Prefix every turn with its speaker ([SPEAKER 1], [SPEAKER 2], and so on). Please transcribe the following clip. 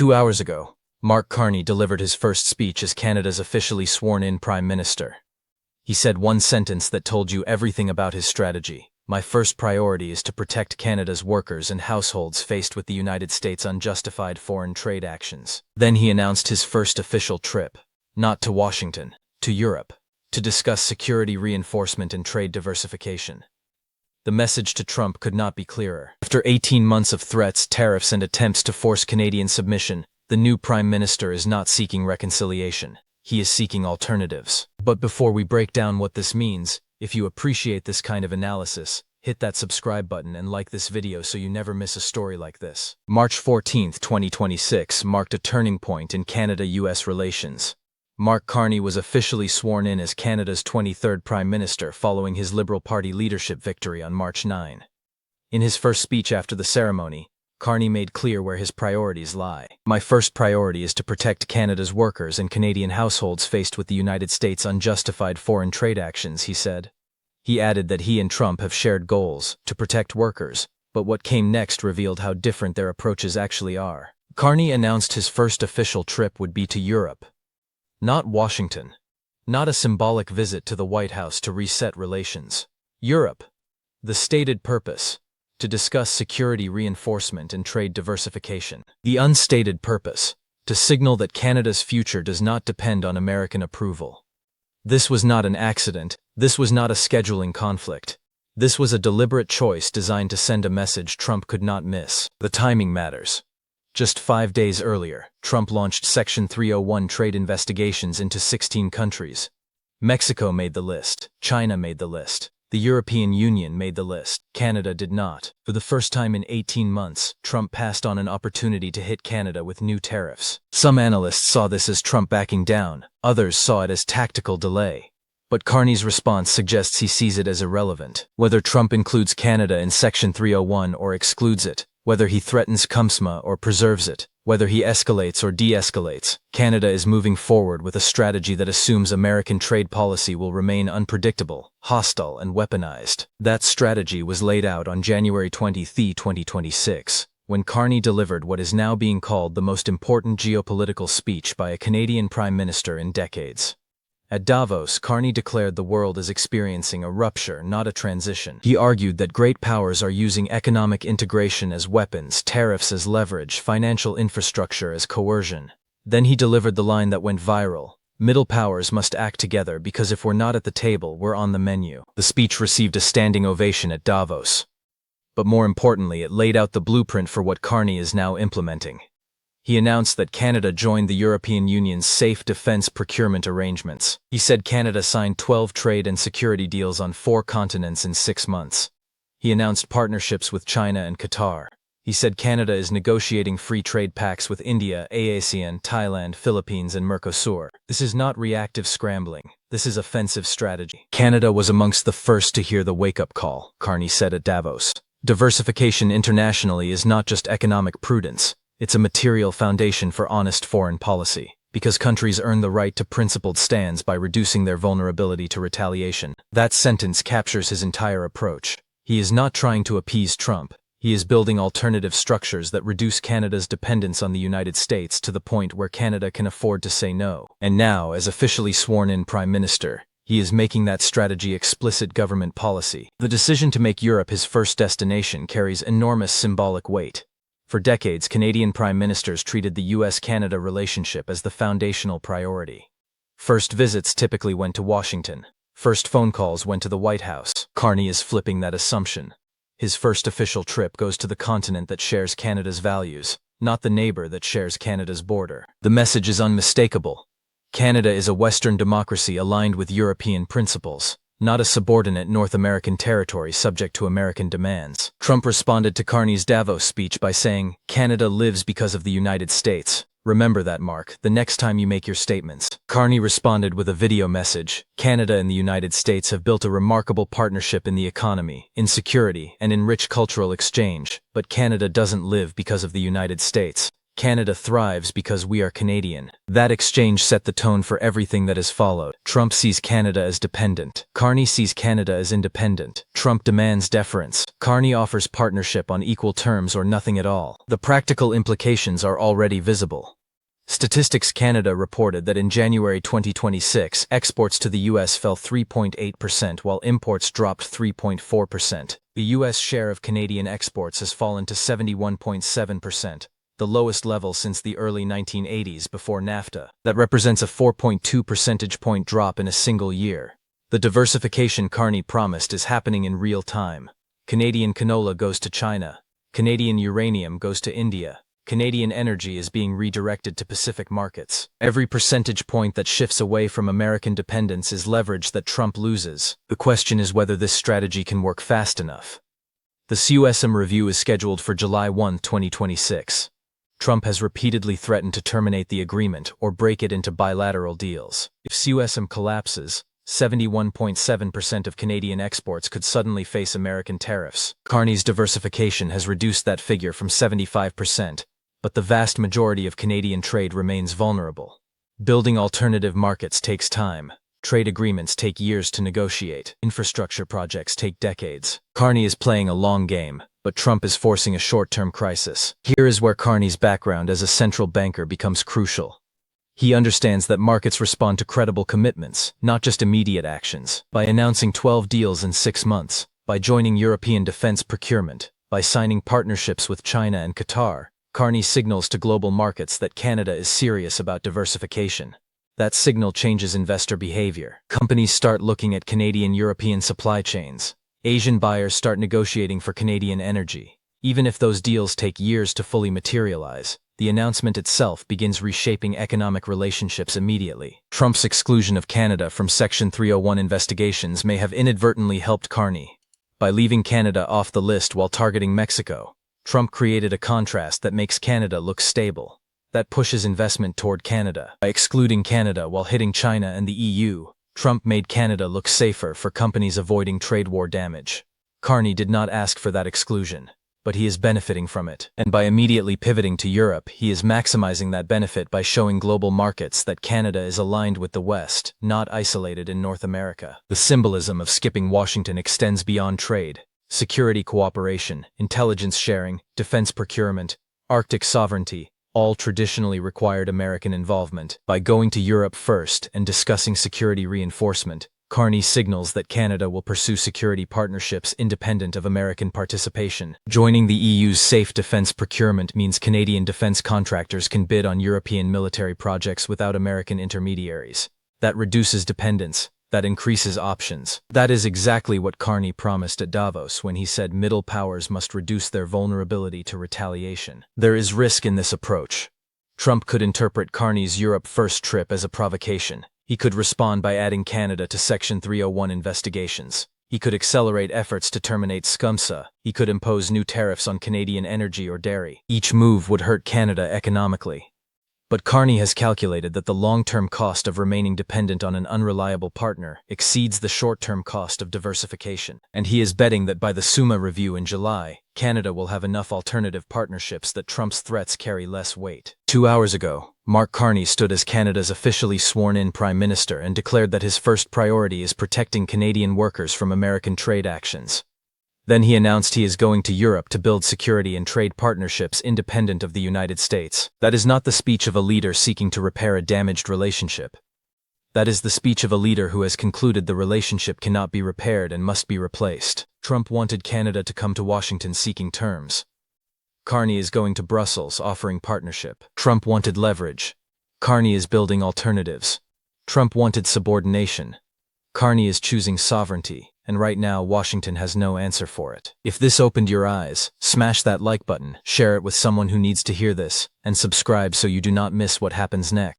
[SPEAKER 1] 2 hours ago, Mark Carney delivered his first speech as Canada's officially sworn-in Prime Minister. He said one sentence that told you everything about his strategy. My first priority is to protect Canada's workers and households faced with the United States' unjustified foreign trade actions. Then he announced his first official trip, not to Washington, to Europe, to discuss security reinforcement and trade diversification. The message to Trump could not be clearer. After 18 months of threats, tariffs, and attempts to force Canadian submission, the new Prime Minister is not seeking reconciliation. He is seeking alternatives. But before we break down what this means, if you appreciate this kind of analysis, hit that subscribe button and like this video so you never miss a story like this. March 14, 2026 marked a turning point in Canada-US relations. Mark Carney was officially sworn in as Canada's 23rd Prime Minister following his Liberal Party leadership victory on March 9. In his first speech after the ceremony, Carney made clear where his priorities lie. My first priority is to protect Canada's workers and Canadian households faced with the United States' unjustified foreign trade actions, he said. He added that he and Trump have shared goals to protect workers, but what came next revealed how different their approaches actually are. Carney announced his first official trip would be to Europe. Not Washington. Not a symbolic visit to the White House to reset relations. Europe. The stated purpose: to discuss security reinforcement and trade diversification. The unstated purpose: to signal that Canada's future does not depend on American approval. This was not an accident. This was not a scheduling conflict. This was a deliberate choice designed to send a message Trump could not miss. The timing matters. Just 5 days earlier, Trump launched Section 301 trade investigations into 16 countries. Mexico made the list. China made the list. The European Union made the list. Canada did not. For the first time in 18 months, Trump passed on an opportunity to hit Canada with new tariffs. Some analysts saw this as Trump backing down. Others saw it as tactical delay. But Carney's response suggests he sees it as irrelevant. Whether Trump includes Canada in Section 301 or excludes it, whether he threatens CUMSMA or preserves it, whether he escalates or de-escalates, Canada is moving forward with a strategy that assumes American trade policy will remain unpredictable, hostile, and weaponized. That strategy was laid out on January 23, 2026, when Carney delivered what is now being called the most important geopolitical speech by a Canadian Prime Minister in decades. At Davos, Carney declared the world is experiencing a rupture, not a transition. He argued that great powers are using economic integration as weapons, tariffs as leverage, financial infrastructure as coercion. Then he delivered the line that went viral: middle powers must act together because if we're not at the table, we're on the menu. The speech received a standing ovation at Davos. But more importantly, it laid out the blueprint for what Carney is now implementing. He announced that Canada joined the European Union's safe defense procurement arrangements. He said Canada signed 12 trade and security deals on 4 continents in 6 months. He announced partnerships with China and Qatar. He said Canada is negotiating free trade pacts with India, ASEAN, Thailand, Philippines, and Mercosur. This is not reactive scrambling. This is offensive strategy. Canada was amongst the first to hear the wake-up call, Carney said at Davos. Diversification internationally is not just economic prudence. It's a material foundation for honest foreign policy, because countries earn the right to principled stands by reducing their vulnerability to retaliation. That sentence captures his entire approach. He is not trying to appease Trump. He is building alternative structures that reduce Canada's dependence on the United States to the point where Canada can afford to say no. And now, as officially sworn-in Prime Minister, he is making that strategy explicit government policy. The decision to make Europe his first destination carries enormous symbolic weight. For decades, Canadian prime ministers treated the US-Canada relationship as the foundational priority. First visits typically went to Washington. First phone calls went to the White House. Carney is flipping that assumption. His first official trip goes to the continent that shares Canada's values, not the neighbor that shares Canada's border. The message is unmistakable. Canada is a Western democracy aligned with European principles, not a subordinate North American territory subject to American demands. Trump responded to Carney's Davos speech by saying, "Canada lives because of the United States. Remember that, Mark, the next time you make your statements." Carney responded with a video message. Canada and the United States have built a remarkable partnership in the economy, in security, and in rich cultural exchange, but Canada doesn't live because of the United States. Canada thrives because we are Canadian. That exchange set the tone for everything that has followed. Trump sees Canada as dependent. Carney sees Canada as independent. Trump demands deference. Carney offers partnership on equal terms or nothing at all. The practical implications are already visible. Statistics Canada reported that in January 2026, exports to the U.S. fell 3.8% while imports dropped 3.4%. The U.S. share of Canadian exports has fallen to 71.7%, the lowest level since the early 1980s before NAFTA. That represents a 4.2 percentage point drop in a single year. The diversification Carney promised is happening in real time. Canadian canola goes to China. Canadian uranium goes to India. Canadian energy is being redirected to Pacific markets. Every percentage point that shifts away from American dependence is leverage that Trump loses. The question is whether this strategy can work fast enough. The CUSM review is scheduled for July 1, 2026. Trump has repeatedly threatened to terminate the agreement or break it into bilateral deals. If CUSM collapses, 71.7% of Canadian exports could suddenly face American tariffs. Carney's diversification has reduced that figure from 75%. But the vast majority of Canadian trade remains vulnerable. Building alternative markets takes time. Trade agreements take years to negotiate. Infrastructure projects take decades. Carney is playing a long game, but Trump is forcing a short-term crisis. Here is where Carney's background as a central banker becomes crucial. He understands that markets respond to credible commitments, not just immediate actions. By announcing 12 deals in 6 months, by joining European defense procurement, by signing partnerships with China and Qatar, Carney signals to global markets that Canada is serious about diversification. That signal changes investor behavior. Companies start looking at Canadian-European supply chains. Asian buyers start negotiating for Canadian energy. Even if those deals take years to fully materialize, the announcement itself begins reshaping economic relationships immediately. Trump's exclusion of Canada from Section 301 investigations may have inadvertently helped Carney. By leaving Canada off the list while targeting Mexico, Trump created a contrast that makes Canada look stable, that pushes investment toward Canada. By excluding Canada while hitting China and the EU, Trump made Canada look safer for companies avoiding trade war damage. Carney did not ask for that exclusion, but he is benefiting from it. And by immediately pivoting to Europe, he is maximizing that benefit by showing global markets that Canada is aligned with the West, not isolated in North America. The symbolism of skipping Washington extends beyond trade. Security cooperation, intelligence sharing, defense procurement, Arctic sovereignty, all traditionally required American involvement. By going to Europe first and discussing security reinforcement, Carney signals that Canada will pursue security partnerships independent of American participation. Joining the EU's safe defense procurement means Canadian defense contractors can bid on European military projects without American intermediaries. That reduces dependence. That increases options. That is exactly what Carney promised at Davos when he said middle powers must reduce their vulnerability to retaliation. There is risk in this approach. Trump could interpret Carney's Europe first trip as a provocation. He could respond by adding Canada to Section 301 investigations. He could accelerate efforts to terminate SCUMSA. He could impose new tariffs on Canadian energy or dairy. Each move would hurt Canada economically. But Carney has calculated that the long-term cost of remaining dependent on an unreliable partner exceeds the short-term cost of diversification. And he is betting that by the SUMA review in July, Canada will have enough alternative partnerships that Trump's threats carry less weight. 2 hours ago, Mark Carney stood as Canada's officially sworn-in Prime Minister and declared that his first priority is protecting Canadian workers from American trade actions. Then he announced he is going to Europe to build security and trade partnerships independent of the United States. That is not the speech of a leader seeking to repair a damaged relationship. That is the speech of a leader who has concluded the relationship cannot be repaired and must be replaced. Trump wanted Canada to come to Washington seeking terms. Carney is going to Brussels offering partnership. Trump wanted leverage. Carney is building alternatives. Trump wanted subordination. Carney is choosing sovereignty. And right now, Washington has no answer for it. If this opened your eyes, smash that like button, share it with someone who needs to hear this, and subscribe so you do not miss what happens next.